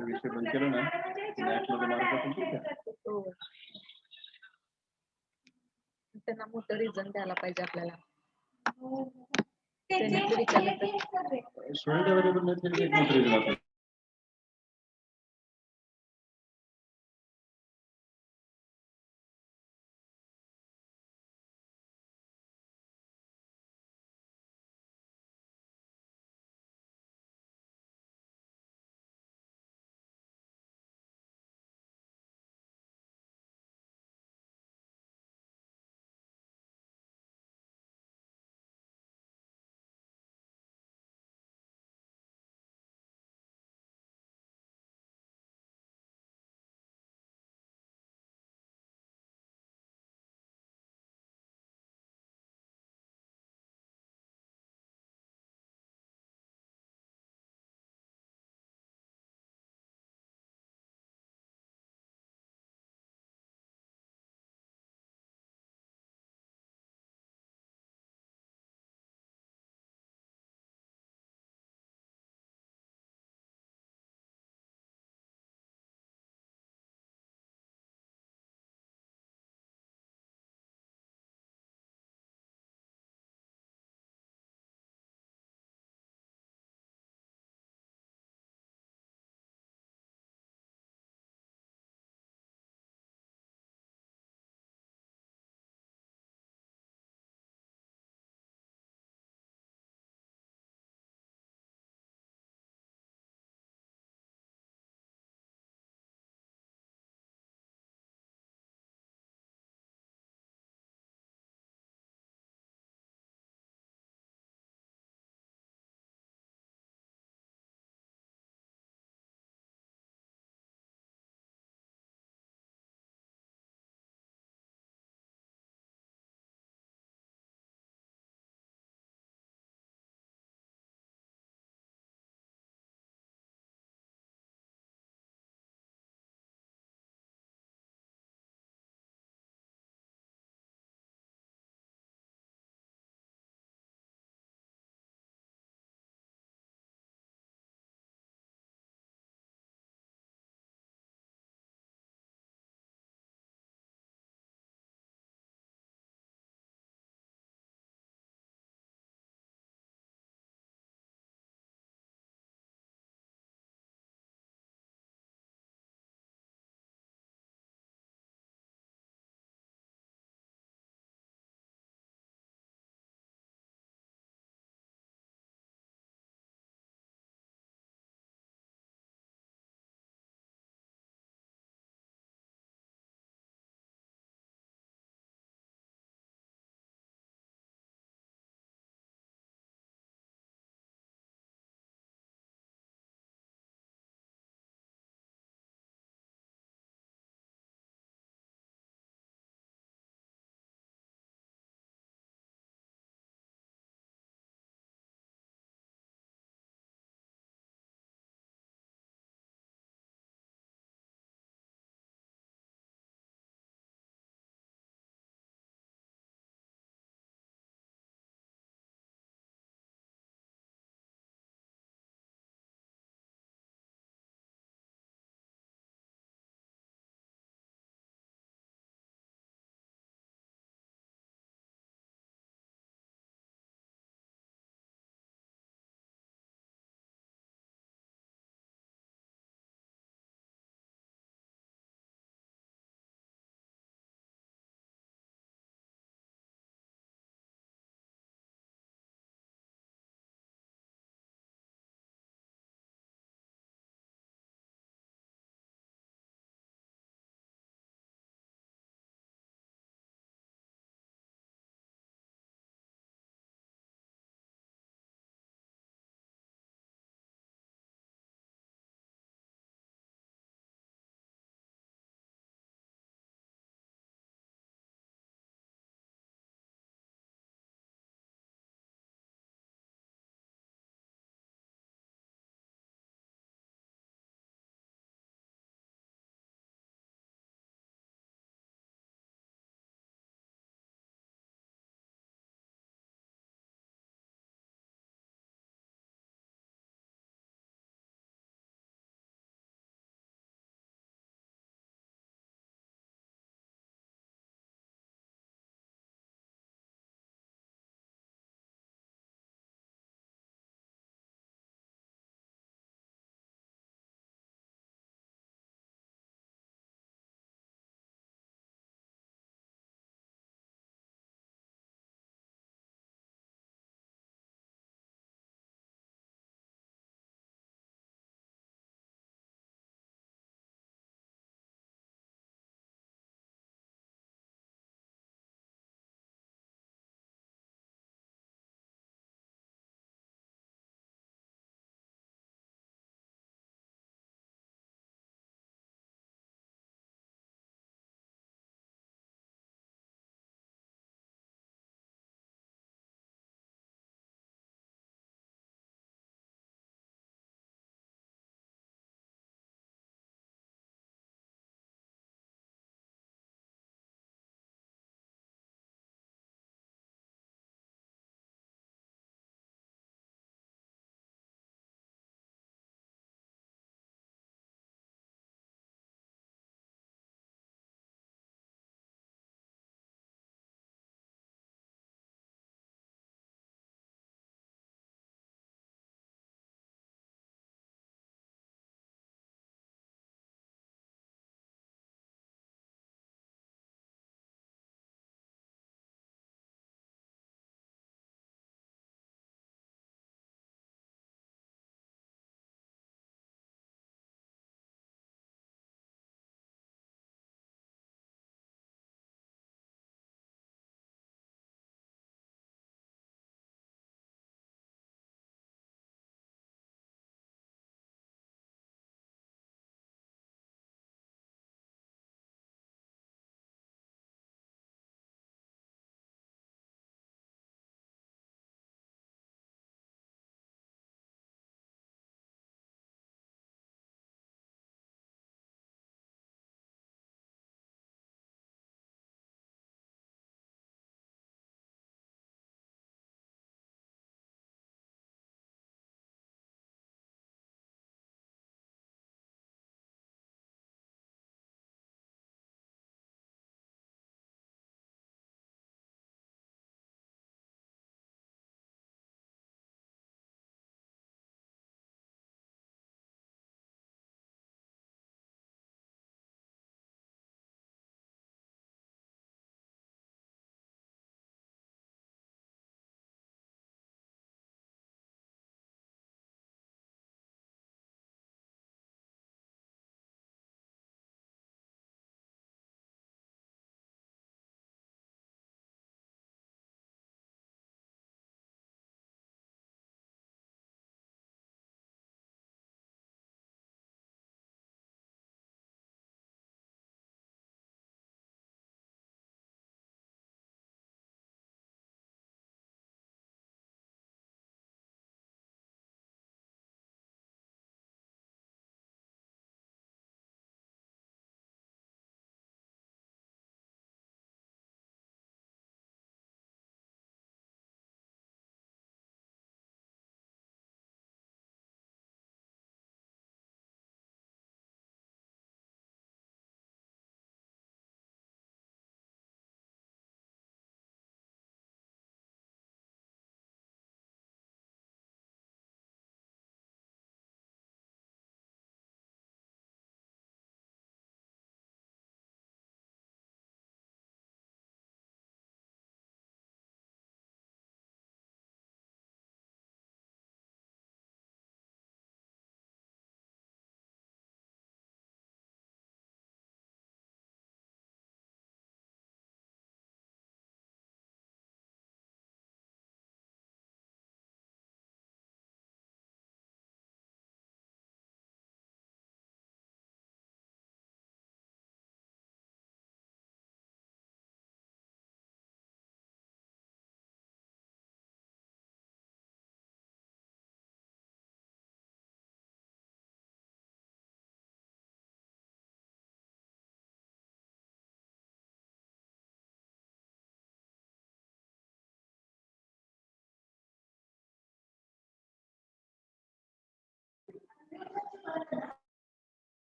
विषय बंद केला ना मॅथमध्ये मार्क पण ठीक आहे. हो. त्यांना मोठं रिझन द्यायला पाहिजे आपल्याला. त्यांनी ते विचारलं तर स्टुडंट अवेलेबल नाही तरी एक मोठं reason असेल.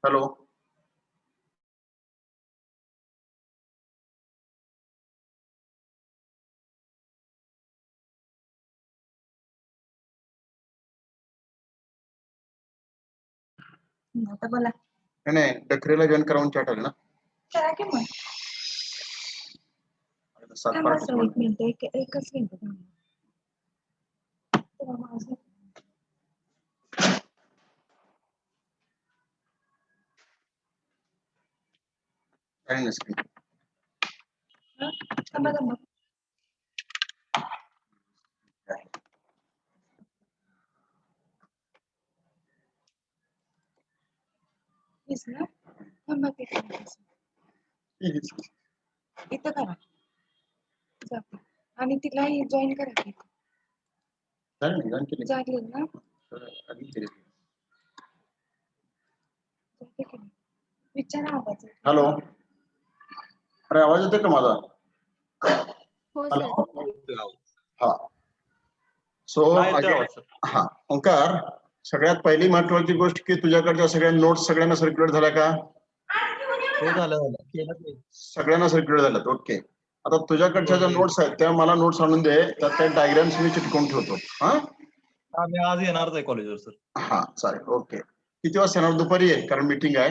हॅलो आता बोला. नाही डकरेला जॉईन करावून चॅट आले ना करा की मग. 7 थांबा पार्ट सर, एक मिनिट, एकच मिनिट थांबा. तेव्हा माझं- आणि स्क्रीन हा? थांबा. Yes ना? थांबा ते करा. इथं करा. जाते. आणि तिला जॉईन करा की. जागले ना? जाते की नाही? विचारा आवाज. हॅलो अरे आवाज येतोय का माझा हो सर. हॅलो हा सो हा ओंकार सगळ्यात पहिली महत्वाची गोष्ट की तुझ्याकडच्या सगळ्या नोट्स सगळ्यांना सर्क्युलेट झाल्या का हो झालं सगळ्यांना सर्क्युलेट झाल्यात ओके आता तुझ्याकडच्या ज्या नोट्स आहेत त्या मला नोट्स आणून दे त्यात काही डायग्राम्स मी चिटकवून ठेवतो हा मी आज येणारच आहे कॉलेजवर सर हा चालेल ओके किती वाजता येणार दुपारी आहे कारण मीटिंग आहे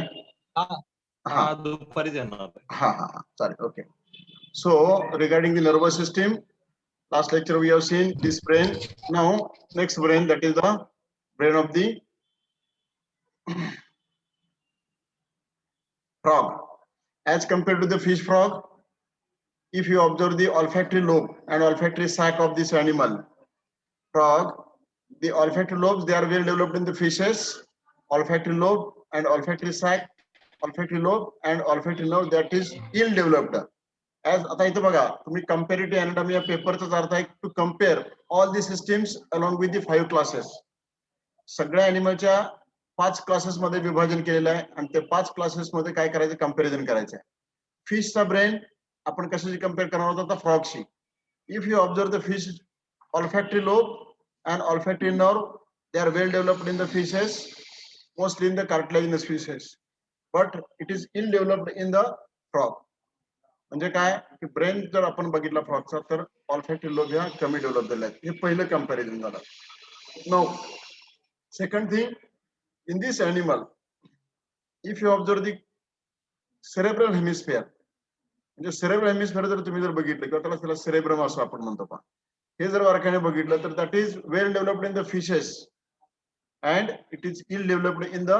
हा दुपारीच येणार हा हा हा चालेल okay so regarding the nervous system last lecture we have seen this brain now next brain that is the brain of the frog as compared to the fish frog if you observe the olfactory lobe and olfactory sac of this animal frog the olfactory lobes they are well developed in the fishes olfactory lobe and olfactory sac olfactory lobe and olfactory nerve that is ill developed as आता इथे बघा तुम्ही comparative anatomy या पेपरचा अर्थ आहे to compare all the systems along with the 5 classes सगळ्या एनिमलच्या 5 क्लासेस मध्ये विभाजन केलेलं आहे आणि ते 5 क्लासेस मध्ये काय करायचं कंपॅरिझन करायचं आहे फिशचा ब्रेन आपण कशाशी कंपेअर करणार होतो आता फ्रॉगशी if you observe the fish olfactory lobe and olfactory nerve they are well developed in the fishes mostly in the cartilaginous fishes but it is ill developed in the frog म्हणजे काय की brain जर आपण बघितला फ्रॉगचा तर ऑल्फॅक्टरी lobe ह्या कमी develop झाल्या हे पहिलं कंपॅरिझन झालं no second thing in this animal if you observe the cerebral hemisphere म्हणजे सेरेब्रल हेमिस्फिअर जर तुम्ही जर बघितलं किंवा त्याला सेरेब्रम असं आपण म्हणतो पहा हे जर बारकाईने बघितलं तर that is well developed in the fishes and it is ill developed in the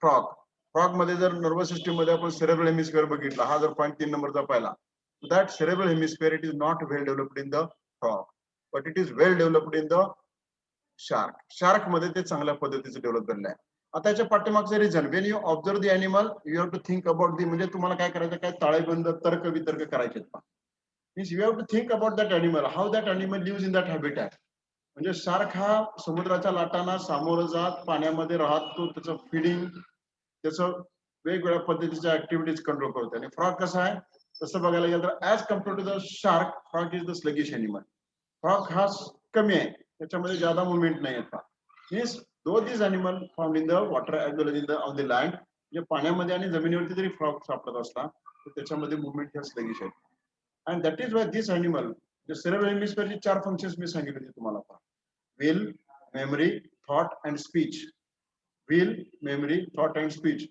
frog frog मध्ये जर नर्वस सिस्टम मध्ये आपण सेरेब्रल हेमिस्फिअर बघितला हा जर पॉईंट 3 नंबरचा पहिला that cerebral hemisphere it is not well developed in the frog but it is well developed in the shark मध्ये ते चांगल्या पद्धतीने डेव्हलप झालेलं आहे आता याच्या पाठीमागचं reason when you observe the animal you have to think about the म्हणजे तुम्हाला काय करायचं काय ताळेबंद तर्क वितर्क करायचे means you have to think about that animal how that animal lives in that habitat म्हणजे शार्क हा समुद्राच्या लाटांना सामोरं जात पाण्यामध्ये राहतो त्याचं फिडिंग त्याचं वेगवेगळ्या पद्धतीच्या ऍक्टिव्हिटीज कंट्रोल करतो आणि फ्रॉग कसा आहे तसं बघायला गेलं तर as compare to the shark frog is the sluggish animal frog हा कमी आहे त्याच्यामध्ये ज्यादा मुवमेंट नाही येत means though this animal found in the water as well as in the on the land म्हणजे पाण्यामध्ये आणि जमिनीवरती जरी फ्रॉग सापडत असला तर त्याच्यामध्ये मुवमेंट ह्या स्लगिश आहे and that is why this animal cerebral हेमिस्फिअरची 4 फंक्शन्स मी सांगितले होते तुम्हाला पहा will memory thought and speech will memory thought and speech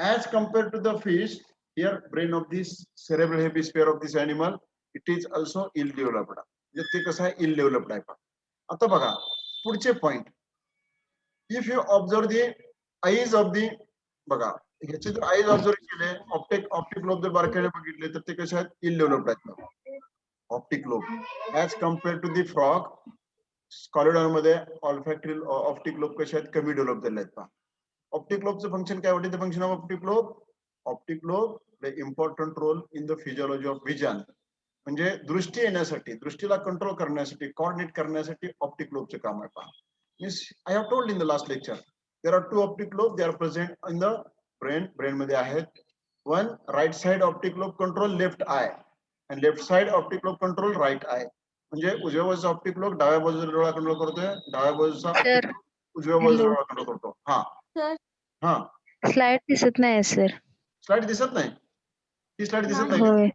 as compared to the fish here brain of this cerebral hemisphere of this animal it is also ill developed ते कसं आहे ill developed आहे आता बघा पुढचे point if you observe the eyes of the बघा ह्याचे जर आईज ऑब्झर्व केले ऑप्टिक लोब जर बारकाईने बघितले तर ते कसे आहेत ill developed आहेत optic lobe as compared to the frog Scoliodon मध्ये ऑल्फॅक्टरी ऑप्टिक लोब कसे आहेत कमी डेव्हलप झाले आहेत ऑप्टिक लोबचं फंक्शन काय होते function of optic lobe play important role in the physiology of vision म्हणजे दृष्टी येण्यासाठी दृष्टीला कंट्रोल करण्यासाठी कोऑर्डिनेट करण्यासाठी ऑप्टिक लोबचे काम आहे पहा means I have told in the last lecture there are 2 optic lobe they are present in the brain मध्ये आहेत one right side optic lobe control left eye and left side optic lobe control right eye म्हणजे उजव्या बाजूचा optic lobe डाव्या बाजूचा डोळा control करतोय डाव्या बाजूचा उजव्या बाजूचा डोळा कंट्रोल करतो हा स्लाइड दिसत नाही सर. स्लाइड दिसत नाही, ती स्लाइड दिसत नाही होय.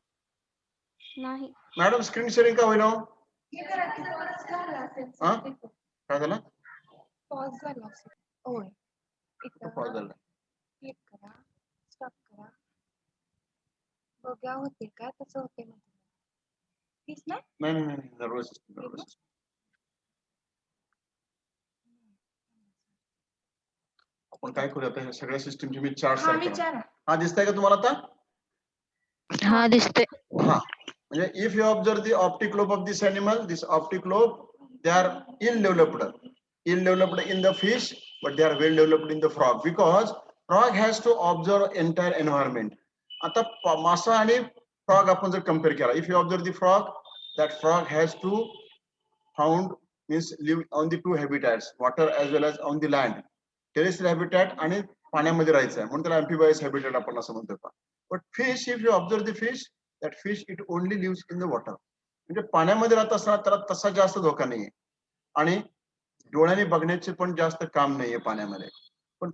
नाही. मॅडम. स्क्रीन शेअरिंग का होईना? हा? पॉज काय झालं? झाला असेल. होय. पॉज इथं झाला. क्लिक करा, स्टॉप करा. बघा होते का तसं होते मग दिसणार? नाही नाही नर्वस नर्वस. आपण काय करूया आता, ह्या सगळ्या सिस्टीमची मी चार्ट हा विचारा. हा दिसतंय का तुम्हाला आता? हा दिसते. हा, म्हणजे if you observe the optic lobe of this animal, this optic lobe they are ill developed in the fish, but they are well developed in the frog, because frog has to observe entire environment. आता मासा आणि frog आपण जर compare केला, if you observe the frog, that frog has to found means live on the two habitats, water as well as on the land. Terrestrial habitat आणि पाण्यामध्ये राहायचं आहे, म्हणून त्याला amphibious habitat आपण असं म्हणतो. But fish, if you observe the fish, that fish it only lives in the water. म्हणजे पाण्यामध्ये राहत असताना त्याला तसा जास्त धोका नाहीये आणि डोळ्याने बघण्याचे पण जास्त काम नाहीये पाण्यामध्ये. पण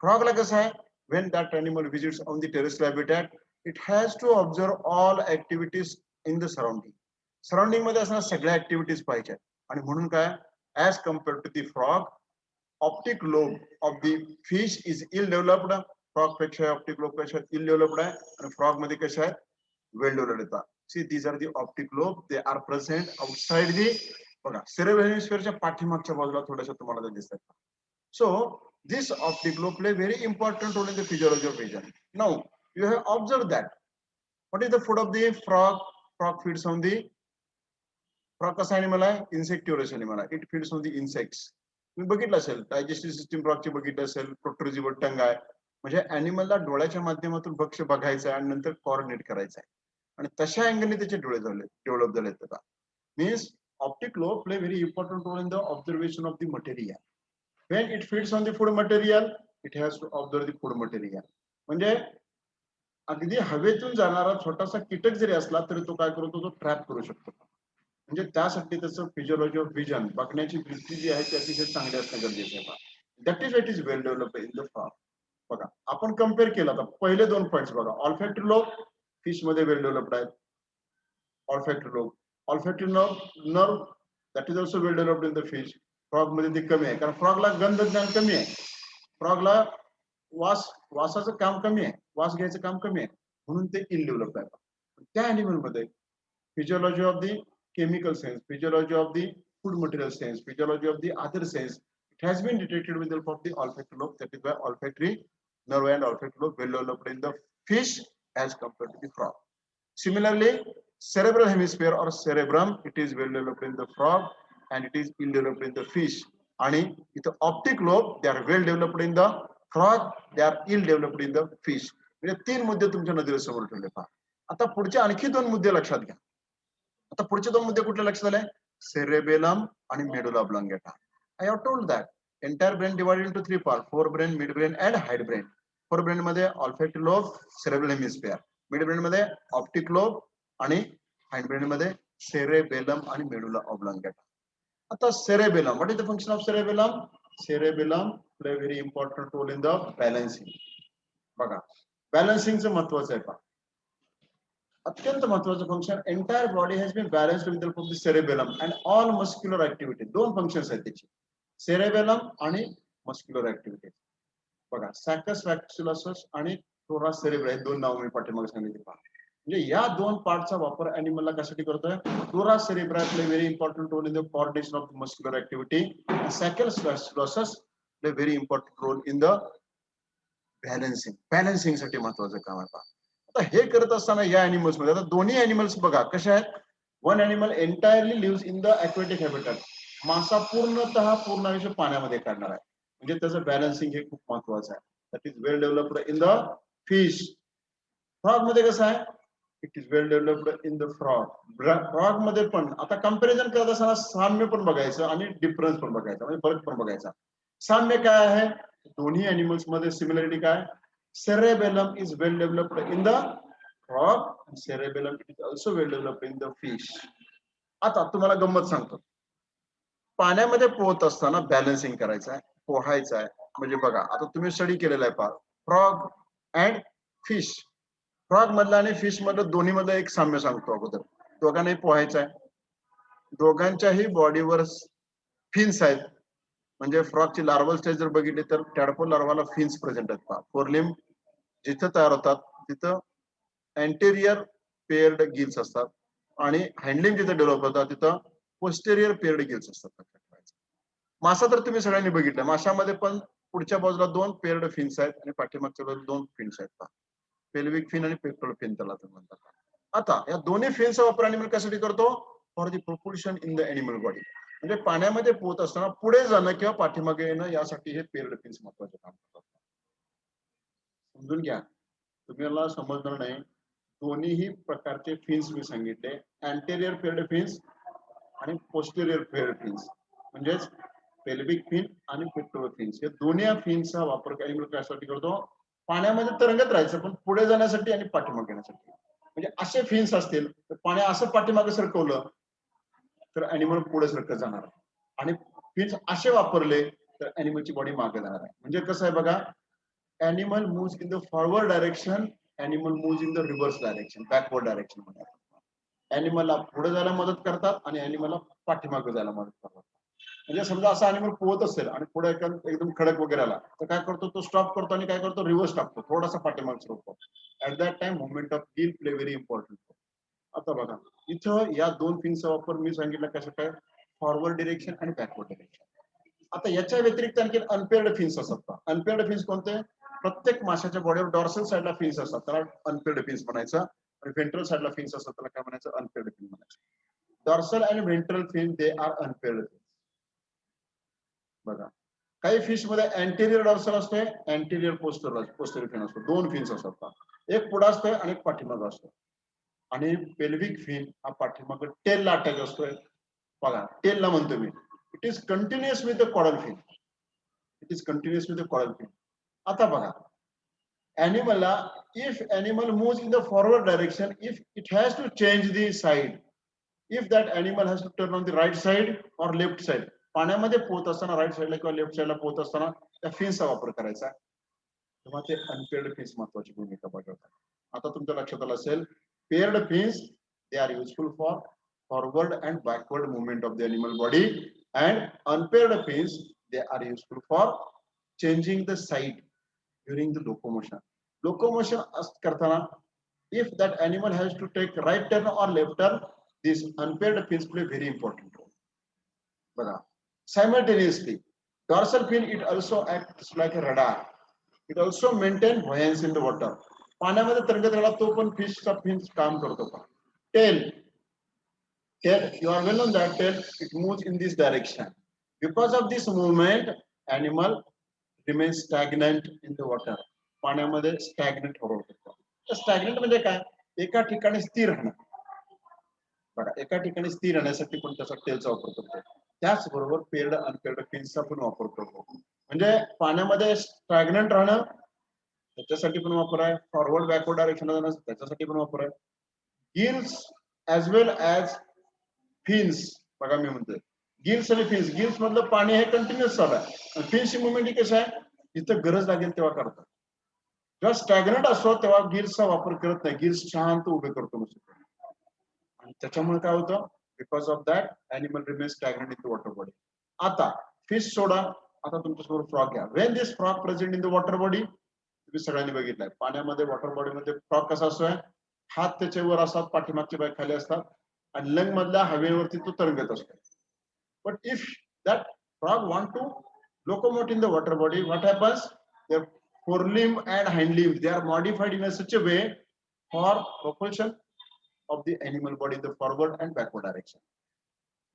फ्रॉगला कसं आहे, when that animal visits on the terrestrial habitat, it has to observe all activities in the surrounding. Surrounding मध्ये असणाऱ्या सगळ्या ऍक्टिव्हिटीज पाहिजे, आणि म्हणून काय, as compared to the frog, optic lobe of the fish is ill developed. Frog पेक्षा optic lobe कशा ill developed आहे, आणि फ्रॉग मध्ये कशा आहेत, वेल डेव्हलप्ड येतात. See these are the optic lobe, they are present outside the, बघा cerebral हेमिस्फिअरच्या पाठीमागच्या बाजूला थोड्याशा तुम्हाला ते दिसतात. So this optic lobe play very important role in the physiology of vision. Now you have observe that what is the food of the frog. Frog feeds on the, frog कसा animal आहे, इन्सेक्टिव्हरस animal आहे. It feeds on the insects. तुम्ही बघितलं असेल, digestive system फ्रॉगची बघितलं असेल, प्रोट्रुजिबल टंग आहे, म्हणजे अॅनिमलला डोळ्याच्या माध्यमातून भक्ष्य बघायचं आहे आणि नंतर कॉर्डिनेट करायचं आहे, आणि तशा अँगलने त्याचे डोळे झाले डेव्हलप झाले. त्याचा means optic lobe play very important role in the observation of the material. When it feeds on the food material, it has to observe the food material. म्हणजे अगदी हवेतून जाणारा छोटासा कीटक जरी असला तरी तो काय करतो, तो ट्रॅप करू शकतो. म्हणजे त्यासाठी त्याचं फिजियोलॉजी ऑफ विजन, बघण्याची दृष्टी जी आहे ती अतिशय चांगली असणं गरजेचं आहे. That is it is well developed in the frog. बघा आपण कम्पेअर केलं तर पहिले दोन पॉईंट्स बघा, ऑल्फॅक्टरी लोब फिश मध्ये वेल डेव्हलप्ड आहेत. Olfactory nerve that is also well developed in the fish. Frog मध्ये ते कमी आहे, कारण फ्रॉगला गंध ज्ञान कमी आहे, फ्रॉगला वासाचं काम कमी आहे, वास घ्यायचं काम कमी आहे, म्हणून ते इल डेव्हलप्ड आहे. त्या अॅनिमल मध्ये physiology of the chemical sense, physiology of the food material sense, physiology of the other sense, it has been detected with the help of the olfactory lobe. That is why olfactory nerve and olfactory lobe well developed in the fish as compared to the frog. Similarly, cerebral hemisphere or cerebrum, it is well developed in the frog and it is ill developed in the fish. आणि इथं optic lobe, they are well developed in the frog, they are ill developed in the fish. म्हणजे तीन मुद्दे तुमच्या नजरेसमोर ठेवले पहा. आता पुढचे आणखी दोन मुद्दे लक्षात घ्या. आता पुढचे दोन मुद्दे कुठले लक्षात आले, सेरेबेलम आणि medulla oblongata. I have told that entire brain divided into 3 part, fore brain, mid brain and hind brain. Fore brain मध्ये olfactory lobe, cerebral hemisphere. Mid brain मध्ये ऑप्टिक लोब आणि हाइड ब्रेन मध्ये cerebellum आणि medulla oblongata. आता cerebellum, what is the function of cerebellum? Cerebellum play very important role in the balancing. बघा बॅलन्सिंगचं महत्वाचं आहे पहा, अत्यंत महत्वाचं function. Entire body has bin balanced with the help of the cerebellum and all muscular activity. दोन functions आहेत त्याची, सेरेबेलम आणि मस्क्युलर ऍक्टिव्हिटी. बघा सॅकस व्हॅक्युलस आणि थोरास सेरेब्रम, हे दोन नाव मी पाठीमागे सांगितले पहा. म्हणजे या दोन पार्टचा वापर अॅनिमलला कशासाठी करतोय, थोरास cerebrum play very important role in the coordination of muscular activity, saccus vasculosus play very important role in the balancing. Balancing साठी महत्वाचं काम आहे पहा. आता हे करत असताना या अॅनिमल्स मध्ये, आता दोन्ही अॅनिमल्स बघा कशा आहेत. One animal entirely lives in the aquatic habitat. मासा पूर्ण आयुष्य पाण्यामध्ये काढणार आहे, म्हणजे त्याचं बॅलन्सिंग हे खूप महत्वाचं आहे. That is well developed in the fish. Frog मध्ये कसं आहे, it is well developed in the frog. Frog मध्ये पण आता कंपॅरिझन करत असताना साम्य पण बघायचं आणि डिफरन्स पण बघायचा, म्हणजे फरक पण बघायचा. साम्य काय आहे, दोन्ही अॅनिमल्स मध्ये सिमिलरिटी काय, cerebellum is well developed in the frog and cerebellum is also well developed in the fish. आता तुम्हाला गंमत सांगतो, पाण्यामध्ये पोहत असताना बॅलन्सिंग करायचं आहे, पोहायचं आहे, म्हणजे बघा आता तुम्ही स्टडी केलेला आहे पहा, फ्रॉग अँड फिश. फ्रॉग मधलं आणि फिश मधलं दोन्ही मधलं एक साम्य सांगतो अगोदर. दोघांनाही पोहायचं आहे. दोघांच्याही बॉडीवर फिन्स आहेत. म्हणजे फ्रॉगची लार्वल स्टेज जर बघितली तर टॅडपोल लार्वाला फिन्स प्रेझेंट आहेत पहा. फोरलिम जिथं तयार होतात तिथं अँटेरियर पेअर्ड गिल्स असतात आणि हँडलिंग जिथे डेव्हलप होतात तिथं पोस्टेरियर पेअर्ड गिल्स असतात. मासा तर तुम्ही सगळ्यांनी बघितलं, माशामध्ये पण पुढच्या बाजूला 2 पेअर्ड फिन्स आहेत आणि पाठीमागच्या बाजूला 2 फिन्स आहेत पहा. पेल्विक फिन आणि पेक्टोरल फिन त्याला म्हणतात. आता या दोन्ही फिन्सचा वापर अॅनिमल कशासाठी करतो? For the propulsion in the animal body. म्हणजे पाण्यामध्ये पोहत असताना पुढे जाणं किंवा पाठीमागे येणं यासाठी हे पेअर्ड फिन्स महत्वाचे काम करतात. समजून घ्या, तुम्हाला समजणार नाही. दोन्हीही प्रकारचे फिन्स मी सांगितले, अँटेरियर पेअर्ड फिन्स आणि पोस्टेरियर पेअर्ड फिन्स. म्हणजेच पेल्विक फिन आणि पेक्टोरल फिन्स, हे दोन्ही फिन्सचा वापर अॅनिमल कशासाठी करतो? पाण्यामध्ये तरंगत राहायचं पण पुढे जाण्यासाठी आणि पाठीमागे येण्यासाठी. म्हणजे असे फिन्स असतील तर पाणी असं पाठीमागे सरकवलं तर अॅनिमल पुढे सरकत जाणार आणि फिन्स असे वापरले तर अॅनिमलची बॉडी मागे जाणार आहे. म्हणजे कसं आहे बघा, animal moves in the forward direction, animal moves in the reverse direction, backward direction मध्ये. अॅनिमलला पुढे जायला मदत करतात आणि अॅनिमलला पाठीमागे जायला मदत करतात. म्हणजे समजा असा अॅनिमल पोहत असेल आणि पुढे एकदम खडक वगैरे आला तर काय करतो, तो स्टॉप करतो आणि काय करतो, रिव्हर्स टाकतो, थोडासा पाठीमागे सरकतो. At that time movement of gill play very important. आता बघा इथं या 2 फिन्सचा वापर मी सांगितलं कसं काय, फॉरवर्ड डिरेक्शन आणि बॅकवर्ड डिरेक्शन. आता याच्या व्यतिरिक्त आणखी अनपेअर्ड फिन्स असतात. अनपेअर्ड फिन्स कोणते? प्रत्येक माशाच्या बॉडीवर डॉर्सल साईडला फिन्स असतात, त्याला अनपेअर्ड फिन्स म्हणायचं. आणि व्हेंट्रल साईडला फिन्स असतात, त्याला काय म्हणायचं, अनपेअर्ड फिन्स म्हणायचं. डॉर्सल आणि ventral fin they are unpaired fins. बघा काही फिश मध्ये अँटेरियर डॉर्सल असते, अँटेरियर पोस्टेरियर फिन असतो. 2 फिन्स असतात, एक पुढे असतोय आणि एक पाठीमागे असतो. आणि पेल्विक फिन हा पाठीमागे टेलला अटॅच असतोय. बघा टेलला म्हणतो मी, it is continuous with the caudal fin. It is continuous with the caudal fin. आता बघा अॅनिमलला, if animal moves in the forward direction, if it has to change the side, if that animal has to turn on the right side or left side, पाण्यामध्ये पोहत असताना right साइडला किंवा left साइडला पोहत असताना त्या फिन्सचा वापर करायचा, तेव्हा ते अनपेअर्ड फिन्स महत्वाची भूमिका बजावतात. आता तुमच्या लक्षात आलं असेल, paired fins they are useful for forward and backward movement of the animal body, and unpaired fins they are useful for changing the side during the locomotion. Locomotion करताना if that animal has to take right turn or left turn, these unpaired fins play very important role. बघा simultaneously dorsal fin, it also acts like a radar. It also maintain buoyancy in the water. पाण्यामध्ये तरंगत राहिला तो पण फिशचा fins काम करतो. Tail, you are well known that tail, it moves in this direction. Because of this movement animal remains stagnant in the water. पाण्यामध्ये stagnant होतो. Stagnant म्हणजे काय, एका ठिकाणी स्थिर राहणं. बघा एका ठिकाणी स्थिर राहण्यासाठी पण त्याचा टेलचा वापर करतो. त्याचबरोबर पेअर्ड अनपेअर्ड फिन्सचा पण वापर करतो. म्हणजे पाण्यामध्ये स्टॅग्नंट राहणं त्याच्यासाठी पण वापर आहे, फॉरवर्ड बॅकवर्ड डायरेक्शन जाणं त्याच्यासाठी पण वापर आहे. गिल्स ऍज वेल ऍज फिन्स. बघा मी म्हणतोय गिल्स आणि फिन्स, गिल्स मधलं पाणी हे कंटिन्युअस चालू आहे, फिन्सची मुवमेंट ही कशी आहे, जिथं गरज लागेल तेव्हा करतात. जेव्हा स्टॅग्नंट असतो तेव्हा गिल्सचा वापर करत नाही, गिल्स शांत उभे करतो नुसतं. आणि त्याच्यामुळे काय होतं, because of that animal remains stagnant in the water body. आता फिश सोडा, आता तुमच्यासमोर फ्रॉग घ्या. Wien this frog present in the water body, तुम्ही सगळ्यांनी बघितलंय पाण्यामध्ये वॉटर बॉडीमध्ये फ्रॉग कसा असतोय, हात त्याच्या वर असतात, पाठीमागचे पाय खाली असतात आणि लंग मधल्या हवेवरती तो तरंगत असतो. But if that frog want to locomote in the water body, what happens, their forelimb and hind limb, they are modified in a such a way for propulsion of the animal body in the forward and backward direction.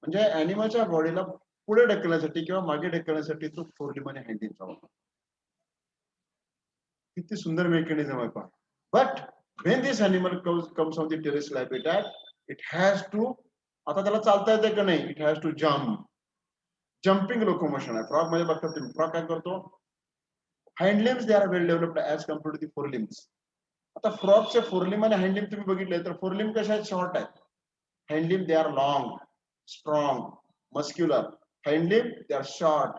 म्हणजे अॅनिमलच्या बॉडीला पुढे ढकलण्यासाठी किंवा मागे ढकलण्यासाठी तो फोरलिम्ब आणि hind लिम्बचा वापर. किती सुंदर मेकॅनिझम आहे पहा. But when this animal comes on the terrestrial habitat, it has to, आता त्याला चालता येते का नाही, it has to jump. Jumping locomotion आहे फ्रॉग मध्ये. बघता तुम्ही फ्रॉग काय करतो, hind limbs they are well developed as compared to the forelimbs. आता फ्रॉगचे फोरलिम्ब आणि हाइंड लिम्ब तुम्ही बघितले तर फोरलिम्ब कशा आहेत, शॉर्ट आहेत. Hind limb they are long, strong, muscular. Hind limb they are short,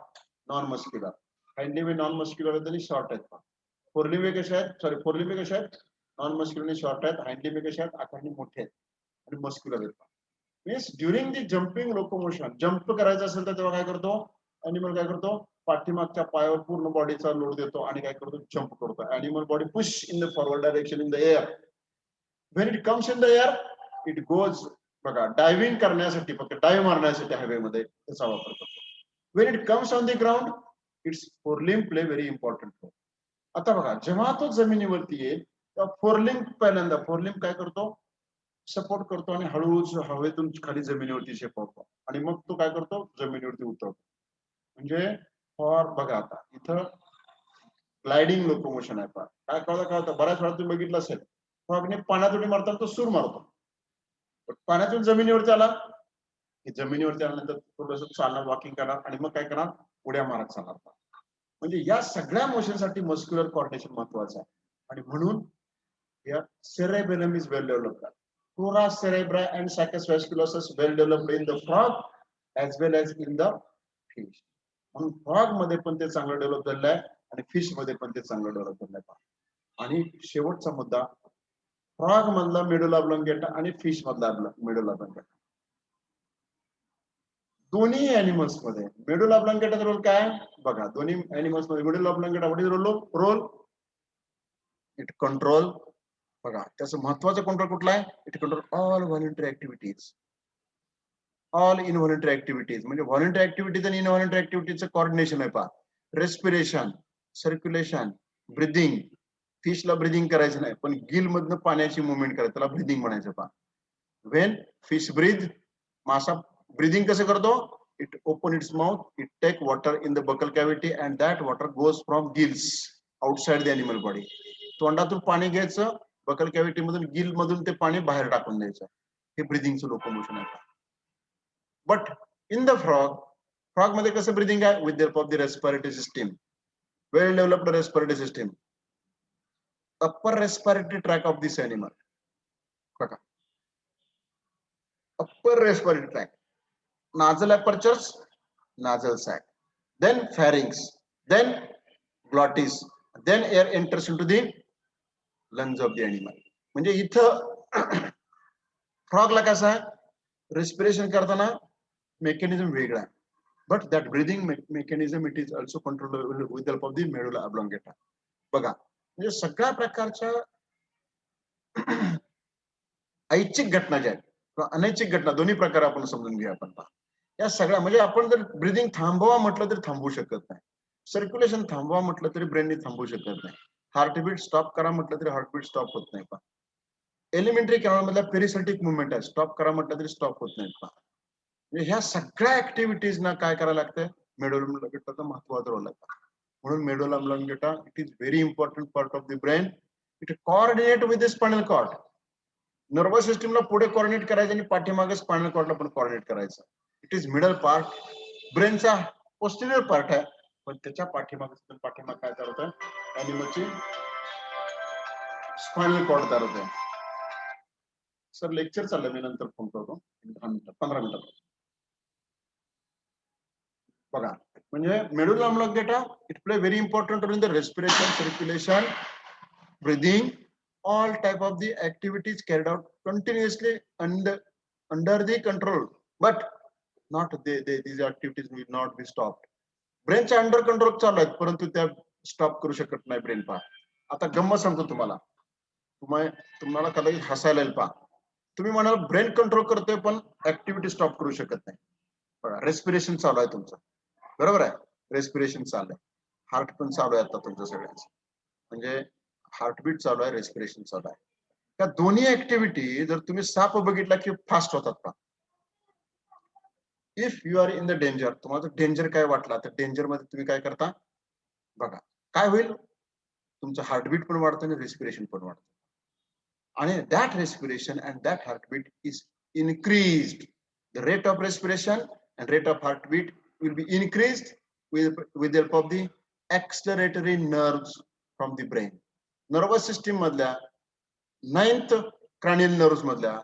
non muscular. हाइंडलिंबे नॉन मस्क्युलर आहेत आणि शॉर्ट आहेत पहा. फोरलिंबे कसे आहेत, सॉरी फोरलिंबे कसे आहेत, नॉन मस्क्युलर आणि शॉर्ट आहेत. हाइंडलिंबे कसे आहेत, आकारणी मोठे आहेत आणि मस्क्युलर आहेत. Means during the jumping locomotion, jump करायचं असेल तर तेव्हा काय करतो अॅनिमल, काय करतो पाठीमागच्या पायावर पूर्ण बॉडीचा लोड देतो आणि काय करतो जम्प करतो. Animal body push in the forward direction in the air. When it comes in the air it goes, बघा डायव्हिंग करण्यासाठी, फक्त डायव्ह मारण्यासाठी हवेमध्ये त्याचा वापर करतो. When it comes on the ground its forelimb play very important role. आता बघा जेव्हा तो जमिनीवरती येईल तेव्हा फोरलिंब, पहिल्यांदा फोरलिंब काय करतो, सपोर्ट करतो आणि हळूच हवेतून खाली जमिनीवरती शेपवतो आणि मग तो काय करतो जमिनीवरती उतरतो. म्हणजे फॉर, बघा आता इथं ग्लायडिंग लोकोमोशन आहे. काय कळतं बऱ्याच वेळा तुम्ही बघितलं असेल, फ्रॉगने पाण्यात उडी मारताना तो सूर मारतो, पण पाण्यातून जमिनीवरती आला की जमिनीवरती आल्यानंतर थोडंसं चालणार, वॉकिंग करणार आणि मग काय करणार उड्या मारत चालणार. म्हणजे या सगळ्या मोशनसाठी मस्क्युलर कॉर्डिनेशन महत्वाचं आहे. आणि म्हणून या cerebellum is well developed. Crura cerebra and saccus vasculosus well developed in the frog as well as in the fish. म्हणून फ्रॉग मध्ये पण ते चांगलं डेव्हलप झालेलं आहे आणि फिश मध्ये पण ते चांगलं डेव्हलप झालेलं आहे. आणि शेवटचा मुद्दा, फ्रॉग मधला मेडुला ऑब्लॉंगेटा आणि फिश मधला मेडुला ऑब्लॉंगेटा, दोन्ही अॅनिमल्स मध्ये मेडुला ऑब्लॉंगेटाचा रोल काय बघा. दोन्ही अॅनिमल्स मध्ये medulla oblongata what is role, it control, बघा त्याचं महत्वाचं कंट्रोल कुठला आहे, it control all voluntary activities, all involuntary activities. म्हणजे व्हॉलंटरी ऍक्टिव्हिटीज आणि इनव्हॉलंटरी ऍक्टिव्हिटीजचं कॉर्डिनेशन आहे पहा. Respiration, circulation, breathing. फिशला ब्रिदिंग करायचं नाही, पण गिल मधनं पाण्याची मुवमेंट करायची, त्याला ब्रिदिंग म्हणायचं पहा. व्हेन फिश ब्रीथ, मासा ब्रिदिंग कसं करतो, it open its mouth, it take water in the buccal cavity and that water goes from gills outside the animal body. तोंडातून पाणी घ्यायचं, बकल कॅव्हिटी मधून गिल मधून ते पाणी बाहेर टाकून द्यायचं. हे ब्रिदिंगचं लोकोमोशन आहे. बट इन द फ्रॉग मध्ये कसं ब्रिदिंग आहे, with the help of the respiratory system, well developed respiratory system. Upper respiratory tract of this animal, बघा upper respiratory tract, nasal apertures, nasal sac, then pharynx, then glottis, then air enters into the lungs of the animal. म्हणजे इथं फ्रॉगला कसं आहे, respiration करताना mechanism वेगळा आहे, but that breathing mechanism it is also control with the help of the medulla oblongata. बघा म्हणजे सगळ्या प्रकारच्या ऐच्छिक घटना ज्या आहेत किंवा अनैच्छिक घटना, दोन्ही प्रकार आपण समजून घेऊया. आपण या सगळ्या, म्हणजे आपण जर ब्रिदिंग थांबवा म्हटलं तरी थांबवू शकत नाही, सर्क्युलेशन थांबवा म्हटलं तरी ब्रेनने थांबवू शकत नाही, हार्टबीट स्टॉप करा म्हटलं तरी हार्टबीट स्टॉप होत नाही. पहा एलिमेंटरी कॅनॉल मधला पेरिसेल्टिक मुवमेंट आहे, स्टॉप करा म्हटलं तरी स्टॉप होत नाही. पहा म्हणजे ह्या सगळ्या ऍक्टिव्हिटीज ना काय करायला लागतंय, मेडुला ऑब्लॉंगेटाचा महत्वाचा रोल आहे. म्हणून medulla oblongata it is very important part of the brain. It coordinate with the spinal cord. Nervous सिस्टमला पुढे कोऑर्डिनेट करायचं आणि पाठीमागे स्पायनल कॉर्डला पण कोऑर्डिनेट करायचं. इट इज मिडल पार्ट, ब्रेनचा पोस्टिरियर पार्ट आहे, पण त्याच्या पाठीमागे काय तयार होतं, अॅनिमलची स्पायनल कॉर्ड तयार होते. सर लेक्चर चाललंय, मी नंतर फोन करतो 10 मिनिटात 15 मिनिटात. बघा म्हणजे medulla oblongata it play very important role in the respiration, circulation, breathing, all type of the activities carried out continuously under the control, but not these activities will not be stopped. ब्रेनच्या under control चालू आहेत, परंतु त्या stop करू शकत नाही brain. पहा आता गंमत सांगतो तुम्हाला, तुम्हाला कदाचित हसायला येईल. पहा तुम्ही म्हणाल ब्रेन कंट्रोल करतोय पण ऍक्टिव्हिटी स्टॉप करू शकत नाही. बघा रेस्पिरेशन चालू आहे तुमचं, बरोबर आहे, रेस्पिरेशन चालू आहे, हार्ट पण चालू आहे आता तुमचं सगळ्यांचं, म्हणजे हार्टबीट चालू आहे, रेस्पिरेशन चालू आहे. त्या दोन्ही ऍक्टिव्हिटी जर तुम्ही साप बघितला की फास्ट होतात. पहा if you are in the danger, तुम्हाला डेंजर काय वाटला तर डेंजर मध्ये तुम्ही काय करता, बघा काय होईल, तुमचं हार्टबीट पण वाढतं आणि रेस्पिरेशन पण वाढतं. आणि that respiration and that heartbeat is increased. The rate of respiration and rate of heartbeat will be increased with the help of the acceleratory nerves from the brain. Nervous system मधल्या 9th cranial nerves मधल्या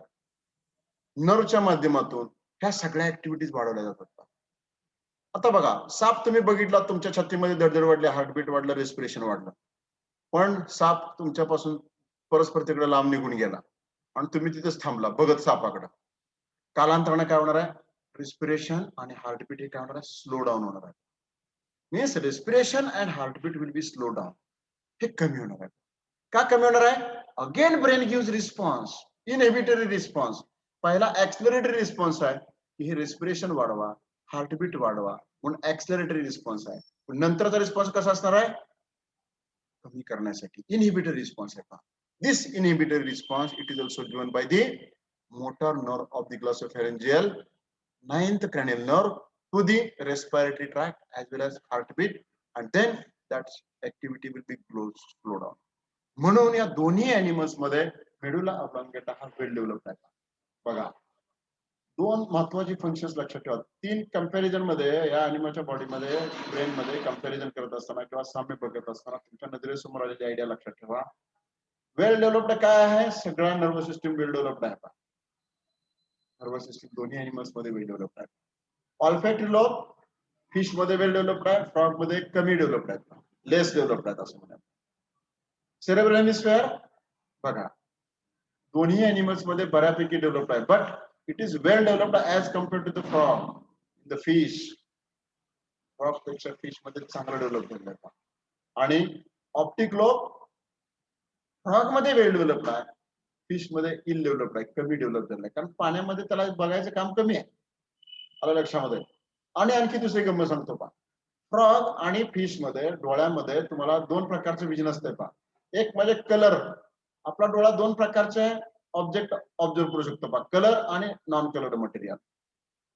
नर्वच्या माध्यमातून ह्या सगळ्या activities वाढवल्या जातात. आता बघा, साप तुम्ही बघितला, तुमच्या छातीमध्ये धडधड वाढली, हार्टबीट वाढलं, रेस्पिरेशन वाढलं. पण साप तुमच्यापासून परस्पर तिकडे लांब निघून गेला आणि तुम्ही तिथेच थांबला बघत सापाकडे. कालांतराने काय होणार आहे? रिस्पिरेशन आणि हार्टबीट हे काय होणार आहे? स्लो डाऊन होणार आहे. Means respiration and heartbeat will be slow down. हे कमी होणार आहे. का कमी होणार आहे? Again brain gives response, inhibitory response. पहिला ऍक्सलरेटरी रिस्पॉन्स आहे की हे रेस्पिरेशन वाढवा, हार्टबीट वाढवा, म्हणून ऍक्सलरेटरी रिस्पॉन्स आहे. पण नंतरचा रिस्पॉन्स कसा असणार आहे? कमी करण्यासाठी इनहिबिटरी रिस्पॉन्स आहे. This inhibitory response it is also given by the motor nerve of the glossopharyngeal 9th cranial nerve to the respiratory tract as well as heartbeat, and then that activity will be slow down. म्हणून या दोन्ही animals मध्ये medulla oblongata हा वेल develop आहे. बघा, दोन महत्वाची functions लक्षात ठेवा. 3 कंपॅरिझन मध्ये या एनिमलच्या बॉडीमध्ये, ब्रेन मध्ये कंपॅरिझन करत असताना किंवा साम्य बघत असताना तुमच्या नजरेसमोर आलेली आयडिया लक्षात ठेवा. वेल डेव्हलप्ड काय आहे? सगळ्या नर्वस सिस्टीम वेल डेव्हलप्ड आहे. नर्वस सिस्टीम दोन्ही एनिमल्स मध्ये वेल डेव्हलप्ड आहे. ऑल्फॅक्टरी लोब फिश मध्ये वेल डेव्हलप्ड आहे, फ्रॉग मध्ये कमी डेव्हलप्ड आहे, लेस डेव्हलप्ड आहे असं म्हणतात. सेरेब्रल हेमिस्फिअर बघा, दोन्ही एनिमल्स मध्ये बऱ्यापैकी डेव्हलप्ड आहे, but it is well developed as compared to the frog, the fish. Frog पेक्षा फिश मध्ये चांगलं डेव्हलप झालेलं आहे. आणि ऑप्टिक लोब फ्रॉग मध्ये वेल डेव्हलप्ड आहे, फिश मध्ये इल डेव्हलप्ड आहे, कमी डेव्हलप झालेलं आहे. कारण पाण्यामध्ये त्याला बघायचं काम कमी आहे. आलं लक्षामध्ये? आणि आणखी दुसरी गंमत सांगतो पहा. फ्रॉग आणि फिश मध्ये डोळ्यामध्ये तुम्हाला 2 प्रकारचे विजन असते पहा. एक म्हणजे कलर. आपला डोळा 2 प्रकारचे ऑब्जेक्ट ऑब्झर्व करू शकतो पहा, कलर आणि नॉन कलर्ड मटेरियल.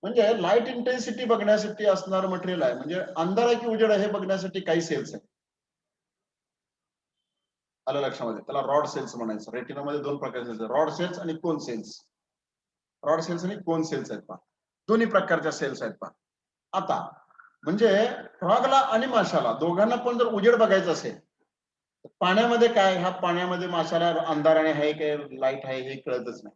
म्हणजे लाईट इंटेन्सिटी बघण्यासाठी असणार मटेरियल आहे. म्हणजे अंधार आहे की उजेड आहे हे बघण्यासाठी काही सेल्स आहे. आलं लक्षामध्ये? त्याला रॉड सेल्स म्हणायचं. रेटिनामध्ये 2 प्रकारचे, रॉड सेल्स आणि कोन सेल्स. रॉड सेल्स आणि कोन सेल्स आहेत पहा, दोन्ही प्रकारच्या सेल्स आहेत पहा. आता म्हणजे फ्रॉगला आणि माशाला दोघांना पण जर उजेड बघायचं असेल, पाण्यामध्ये काय, ह्या पाण्यामध्ये माशाला अंधाराने आहे की लाईट आहे हे कळतच नाही.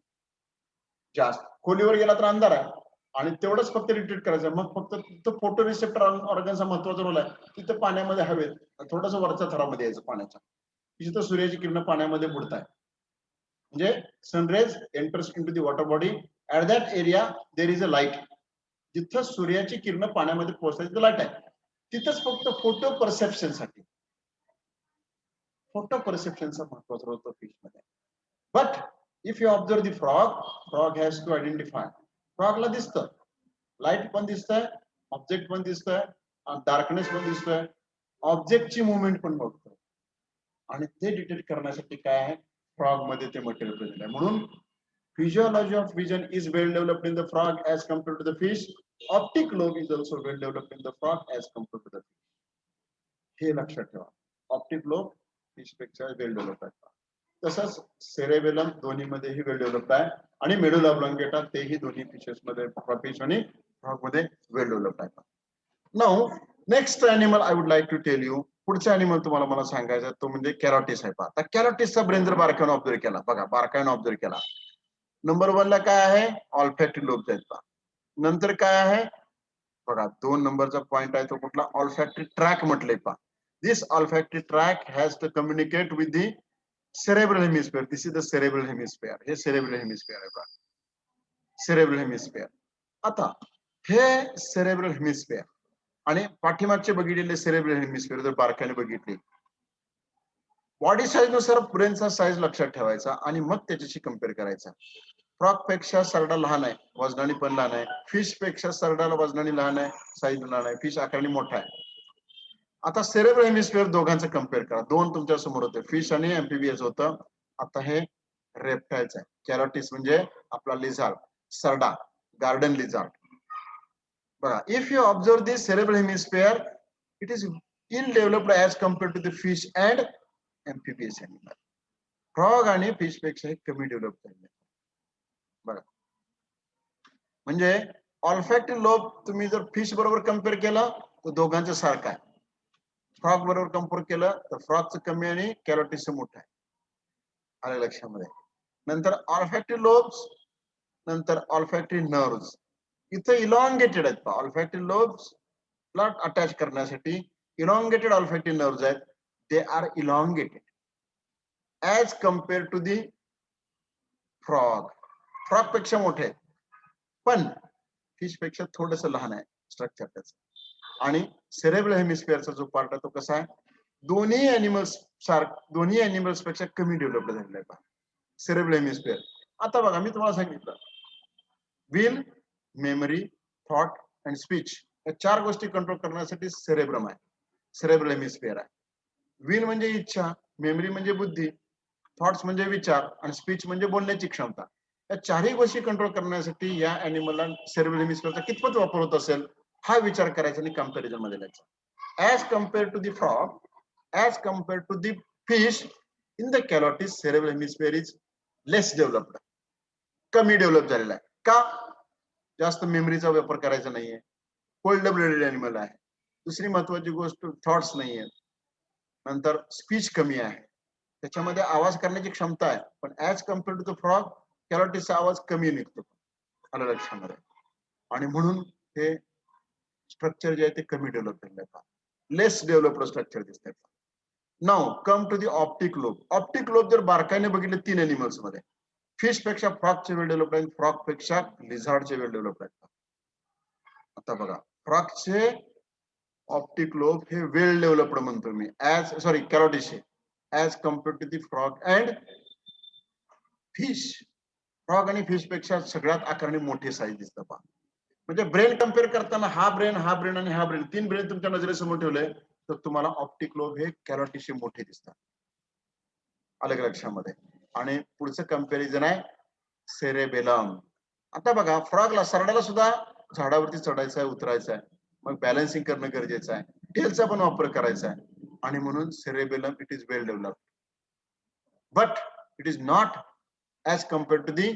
जास्त खोलीवर गेला तर अंधार आहे आणि तेवढंच फक्त रिट्रीट करायचं. मग फक्त तिथं फोटो रिसेप्टर ऑर्गनचा महत्वाचा रोल आहे. तिथं पाण्यामध्ये हवेत थोडस वरच्या थरामध्ये यायचं पाण्याच्या, तिथं सूर्याची किरण पाण्यामध्ये बुडताय. म्हणजे sun rays enters into the water body, at that area there is a light. जिथं सूर्याची किरण पाण्यामध्ये पोहोचतात लाईट आहे, तिथंच फक्त फोटो परसेप्शनसाठी, फोटो परसेप्शनचा महत्वाचा रोल होतो फिश मध्ये. But if you observe the frog, frog has to identify. फ्रॉगला दिसतं, लाईट पण दिसतंय, ऑब्जेक्ट पण दिसतंय, डार्कनेस पण दिसतोय, ऑब्जेक्टची मुवमेंट पण बघतोय. आणि ते डिटेक्ट करण्यासाठी काय आहे? फ्रॉग मध्ये ते मटेरियल प्रेझेंट आहे. म्हणून physiology of vision is well developed in the frog as compared to the fish. Optic lobe is also well developed in the frog as compared to the fish. हे लक्षात ठेवा. Optic lobe fish पेक्षा वेल develop आहे. तसंच cerebellum दोन्ही मध्येही वेल develop आहे आणि मेडुला ऑब्लांगेटा तेही दोन्ही फिशेस मध्ये, फिश आणि फ्रॉग मध्ये वेल डेव्हलप आहे. Now next animal I would like to tell you. पुढचा एनिमल तुम्हाला मला सांगायचा तो म्हणजे कॅरोटिस आहे. आता कॅरोटिसचा ब्रेन जर बारकाईने ऑब्झर्व केला, बघा बारकाईने ऑब्झर्व केला, नंबर 1 ला काय आहे? ऑल्फॅक्टरी लोब आहेत पहा. नंतर काय आहे? बघा 2 नंबरचा पॉइंट आहे तो कुठला? ऑल्फॅक्टरी ट्रॅक म्हटलंय पहा. This olfactory tract has to communicate with the cerebral hemisphere. This is the cerebral hemisphere. हे सेरेब्रल हेमिस्फिअर आहे पहा, सेरेब्रल हेमिस्फिअर. आता हे सेरेब्रल हेमिस्फिअर आणि पाठीमागचे बघितलेले सेरेब्रल हेमिस्फिअर जर बारकाईने बघितले, बॉडी साईज नुसार ब्रेनचा साईज लक्षात ठेवायचा आणि मग त्याच्याशी कम्पेअर करायचा. फ्रॉग पेक्षा सरडा लहान आहे, वजनाने पण लहान आहे. फिश पेक्षा सरडाला वजनाने लहान आहे, साईज लहान आहे. फिश आकाराने मोठा आहे. आता सेरेब्रल हेमिस्फिअर दोघांचं कम्पेअर करा. 2 तुमच्या समोर होते, फिश आणि एम्फिबियस होतं. आता हे रेप्टाइल्स आहे. कॅरोटिस म्हणजे आपला लिझार्ड, सरडा, गार्डन लिझार्ड. बघा, if you observe this cerebral hemisphere, it is ill developed as compared to the fish and amphibious animal. Frog आणि फिश पेक्षा हे कमी डेव्हलप झाले. बघा, म्हणजे ऑल्फॅक्टरी लोब तुम्ही जर फिश बरोबर कम्पेअर केलं तर दोघांचं सारखं आहे. फ्रॉग बरोबर कम्पेअर केलं तर फ्रॉगचं कमी आणि कॅरोटिसचं मोठं आहे. आलं लक्षामध्ये? नंतर ऑल्फॅक्टरी लोब्स, नंतर ऑल्फॅक्टरी नर्व्स इथं इलॉंगेटेड आहेत. ऑल्फॅक्टरी लोब्स ला अटॅच करण्यासाठी इलॉंगेटेड ऑल्फॅक्टरी नर्व्स आहेत, they are elongated as compare to the frog. Frog पेक्षा मोठे आहेत, पण फिश पेक्षा थोडस लहान आहे स्ट्रक्चर त्याचं. आणि सेरेब्रल हेमिस्फिअरचा जो पार्ट आहे तो कसा आहे, दोन्ही अॅनिमल्स पेक्षा कमी डेव्हलप झालेला आहे पहा सेरेब्रल हेमिस्फिअर. आता बघा मी तुम्हाला सांगितलं will, memory, thought and speech या 4 गोष्टी कंट्रोल करण्यासाठी सेरेब्रम आहे, सेरेब्रल हेमिस्फिअर आहे. विल म्हणजे इच्छा, मेमरी म्हणजे बुद्धी, थॉट्स म्हणजे विचार आणि स्पीच म्हणजे बोलण्याची क्षमता. या 4ही गोष्टी कंट्रोल करण्यासाठी या अॅनिमलला सेरेब्रल हेमिस्फिअरचा कितपत वापर होत असेल हा विचार करायचा आणि कम्पॅरिझन मध्ये लिहायचा. As compare to the frog, as compare to the fish, in the Calotes cerebral hemisphere is less developed, कमी डेव्हलप झालेला आहे. का? जास्त मेमरीचा वापर करायचा नाहीये, कोल्ड ब्लडेड अॅनिमल आहे. दुसरी महत्वाची गोष्ट थॉट्स नाहीये, नंतर स्पीच कमी आहे, त्याच्यामध्ये आवाज करण्याची क्षमता आहे, पण as compare to the frog कॅलोटिसचा आवाज कमी निघतो, आलं लक्षामध्ये. आणि म्हणून हे स्ट्रक्चर जे आहे ते कमी डेव्हलप झालेलं आहे, लेस डेव्हलप्ड स्ट्रक्चर दिसतंय. Now come to the optic lobe. Optic lobe जर बारकाईने बघितले 3 एनिमल्स मध्ये, फिश पेक्षा फ्रॉगचे वेल डेव्हलप आहे, फ्रॉग पेक्षा लिझार्डचे वेल डेव्हलप आहे. आता बघा फ्रॉगचे ऑप्टिक लोब हे वेल डेव्हलप्ड म्हणतो मी, कॅलोटिसचे as compare to the frog and fish. Frog आणि फिश पेक्षा सगळ्यात आकाराने मोठे साईज दिसतं पहा. म्हणजे ब्रेन कम्पेअर करताना हा ब्रेन आणि हा ब्रेन 3 ब्रेन तुमच्या नजरेसमोर ठेवले तर तुम्हाला ऑप्टिक लोब हे कॅलोटिसचे मोठे दिसतात, अलग लक्षामध्ये. आणि पुढचं कंपॅरिझन आहे सेरेबेलम. आता बघा फ्रॉगला, सरड्याला सुद्धा झाडावरती चढायचं आहे, उतरायचं आहे, मग बॅलन्सिंग करणं गरजेचं आहे, टेलचा पण वापर करायचा आहे, आणि म्हणून cerebellum it is well developed, but it is not as compare to the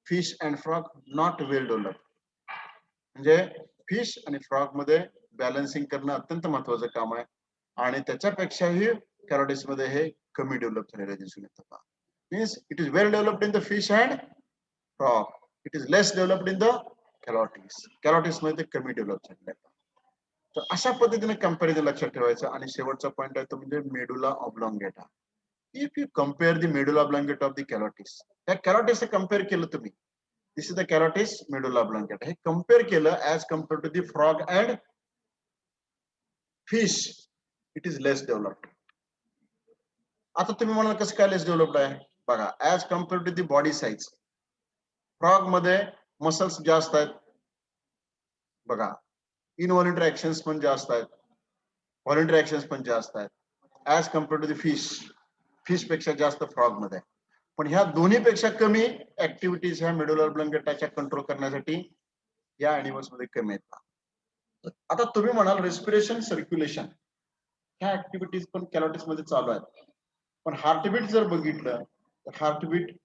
fish and frog, not well developed. म्हणजे फिश आणि फ्रॉग मध्ये बॅलन्सिंग करणं अत्यंत महत्वाचं काम आहे, आणि त्याच्यापेक्षाही कॅलोटिस मध्ये हे कमी डेव्हलप झालेलं दिसून येतं. Means it is well developed in the fish and frog, it is less developed in the calotes. Calotes मध्ये कमी डेव्हलप झालेलं आहे. तर अशा पद्धतीने कंपॅरिझन लक्षात ठेवायचं. आणि शेवटचा पॉईंट आहे तो म्हणजे medulla oblongata. If you compare the medulla oblongata of the calotes, त्या कॅलोटिस कम्पेअर केलं तुम्ही, this is the calotes, medulla oblongata, हे कम्पेअर केलं as compare to the frog and fish, it is less developed. आता तुम्ही म्हणाल कसं काय लेस डेव्हलप्ड आहे? बघा, as compare to the body size, frog मध्ये मसल्स जास्त आहेत बघा, इनव्हॉलंटरी ऍक्शन्स पण जास्त आहेत, व्हॉलंटरी ऍक्शन्स पण जास्त आहेत as compare to the fish. Fish पेक्षा जास्त फ्रॉग मध्ये, पण ह्या दोन्ही पेक्षा कमी ऍक्टिव्हिटीज ह्या मेडुला ऑब्लॉंगेटाच्या कंट्रोल करण्यासाठी या अॅनिमल्स मध्ये कमी आहेत. आता तुम्ही म्हणाल रेस्पिरेशन, सर्क्युलेशन ह्या ऍक्टिव्हिटीज पण कॅलोटिस मध्ये चालू आहेत, पण हार्टबीट जर बघितलं तर हार्टबीट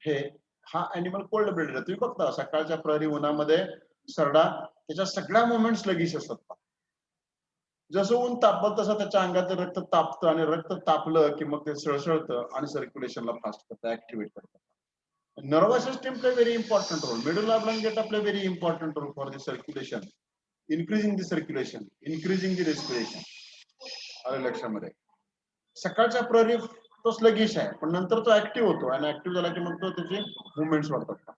हे हा अॅनिमल कोल्ड ब्लडेड आहे. तुम्ही बघता सकाळच्या प्रहरी उन्हामध्ये सरडा त्याच्या सगळ्या मुवमेंट्स लगेच असतात. जसं ऊन तापलं तसं त्याच्या अंगाचं रक्त तापतं, आणि रक्त तापलं की मग ते सळसळतं आणि सर्क्युलेशनला फास्ट करतं, ऍक्टिव्हेट करतं. Nervous system play very important role. Medulla oblongata play very important role for the circulation, increasing the circulation, increasing the respiration. आलं लक्षामध्ये. सकाळच्या प्रहरी तो स्लगिश आहे, पण नंतर तो ऍक्टिव्ह होतो, आणि ऍक्टिव्ह झाला की मग तो त्याचे मुवमेंट्स वाढतात,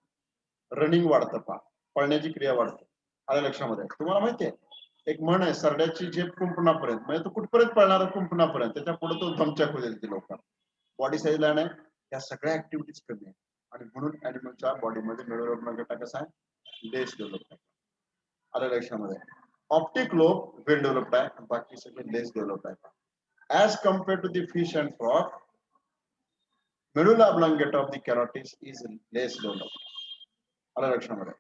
रनिंग वाढतं, पळण्याची क्रिया वाढते. आलं लक्षामध्ये. तुम्हाला माहितीये एक म्हण आहे, सरड्याची झेप कुंपणापर्यंत, म्हणजे तो कुठपर्यंत पळणार? कुंपणापर्यंत. त्याच्या पुढे तो धमचाक होईल ते लोक. बॉडी साईज लहान आहे, या सगळ्या ऍक्टिव्हिटीज कमी आहे, आणि म्हणून अॅनिमलच्या बॉडीमध्ये मेडुला ऑब्लॉंगेटा कसा आहे? लेस डेव्हलप आहे. आलं लक्षामध्ये. ऑप्टिक लोब वेल डेव्हलप्ड आहे, बाकी सगळे लेस डेव्हलप आहे. As compare to the fish and frog, medulla oblongata of the calotes is less developed. आलं लक्षामध्ये.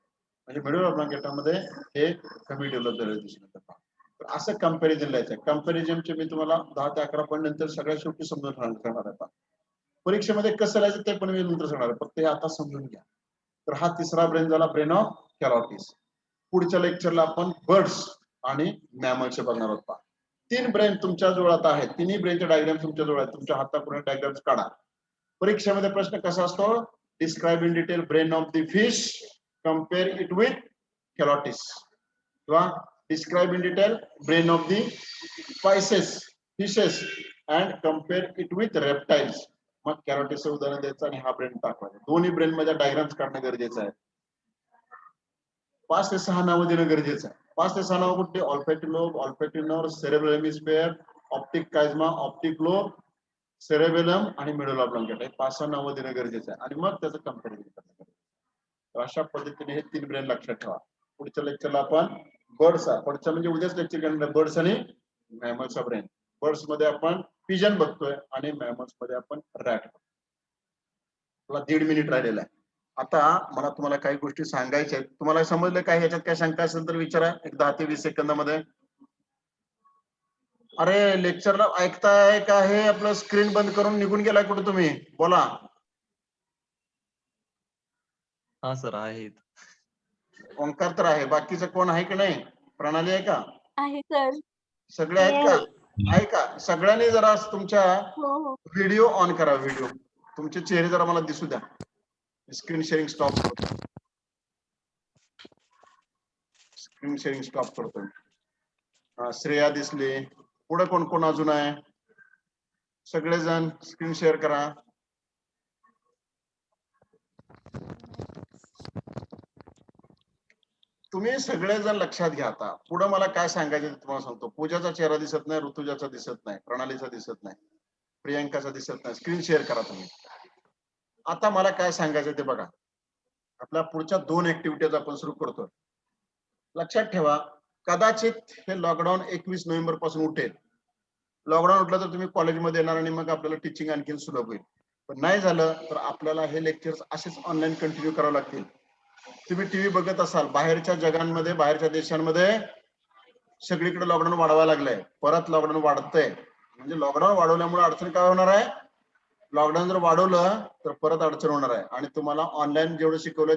म्हणजे मेडुला ऑब्लॉंगेटा मध्ये हे कमी डेव्हलप झालेलं दिसून येतं. तर असं कंपॅरिझन लिहायचं. कंपॅरिझनचे मी तुम्हाला 10 ते 11 पॉईंट नंतर सगळ्या शेवटी समजून सांगणार आहे. परीक्षेमध्ये कसं लिहायचं ते पण मी नंतर सांगणार आहे, फक्त हे आता समजून घ्या. तर हा तिसरा ब्रेन झाला, ब्रेन ऑफ कॅलोटिस. पुढच्या लेक्चरला आपण बर्ड्स आणि मॅमल्सचे बघणार आहोत. 3 ब्रेन तुमच्या जवळ आता आहेत, तिन्ही ब्रेनचे डायग्राम तुमच्या जवळ आहेत. तुमच्या हातापुढे डायग्राम्स काढा. परीक्षेमध्ये प्रश्न कसा असतो? Describe in detail brain of the fish, compare it with calotes, किंवा describe in detail brain of the fishes and compare it with reptiles. मग कॅरोटीचं उदाहरण द्यायचं आणि हा ब्रेन टाकवायचा. दोन्ही ब्रेन मध्ये डायग्राम्स काढणं गरजेचं आहे. 5 ते 6 नावं देणं गरजेचं आहे. 5 ते 6 नावं कुठली? Olfactory lobe, olfactory nerve, cerebral hemisphere, optic chiasma, optic lobe, cerebellum आणि मेडुला ऑब्लॉंगेटा. हे 5-6 नावं देणं गरजेचं आहे आणि मग त्याचं कंपॅरिझन करणं गरजेचं आहे. तर अशा पद्धतीने हे 3 ब्रेन लक्षात ठेवा. पुढच्या लेक्चरला आपण बर्ड्स, पुढच्या म्हणजे उद्याच लेक्चर करणार बर्ड्स आणि मॅमल्सचा ब्रेन. बर्ड्स मध्ये आपण पिजन बघतोय आणि मॅमल्स मध्ये आपण रॅट बघतोय. तुला 1.5 मिनिट राहिलेला आहे. आता मला तुम्हाला काही गोष्टी सांगायच्या आहेत. तुम्हाला समजलं काय? ह्याच्यात काय शंका असेल तर विचारा. एक 10 ते 20 सेकंदामध्ये. अरे लेक्चरला ऐकताय का? हे आपलं स्क्रीन बंद करून निघून गेलाय कुठे तुम्ही? बोला. हा सर आहेत. ओंकार तर आहे, बाकीचं कोण आहे की नाही? प्रणाली आहे का? आहे सर. सगळे आहेत का? आहे का? सगळ्यांनी जरा तुमच्या हो. व्हिडिओ ऑन करा. व्हिडिओ तुमचे चेहरे जरा मला दिसू द्या. स्क्रीन शेअरिंग स्टॉप करतो. स्क्रीन शेअरिंग स्टॉप करतो. श्रेया दिसली. पुढे कोण कोण अजून आहे? सगळेजण स्क्रीन शेअर करा. तुम्ही सगळेजण लक्षात घ्या. आता पुढे मला काय सांगायचं तुम्हाला सांगतो. पूजाचा चेहरा दिसत नाही, ऋतुजाचा दिसत नाही, प्रणालीचा दिसत नाही, प्रियंकाचा दिसत नाही. स्क्रीन शेअर करा तुम्ही. आता मला काय सांगायचं ते बघा. आपल्या पुढच्या 2 ऍक्टिव्हिटीज आपण सुरू करतोय. लक्षात ठेवा, कदाचित हे लॉकडाऊन 21 नोव्हेंबर पासून उठेल. लॉकडाऊन उठलं तर तुम्ही कॉलेजमध्ये येणार आणि मग आपल्याला टीचिंग आणखी सुलभ होईल. पण नाही झालं तर आपल्याला हे लेक्चर्स असेच ऑनलाईन कंटिन्यू करावे लागतील. तुम्ही टीव्ही बघत असाल, बाहेरच्या जगांमध्ये, बाहेरच्या देशांमध्ये सगळीकडे लॉकडाऊन वाढवायला लागलंय. परत लॉकडाऊन वाढतंय. म्हणजे लॉकडाऊन वाढवल्यामुळे अडचण काय होणार आहे? लॉकडाऊन जर वाढवलं तर परत अडचण होणार आहे आणि तुम्हाला ऑनलाईन जेवढं शिकवलंय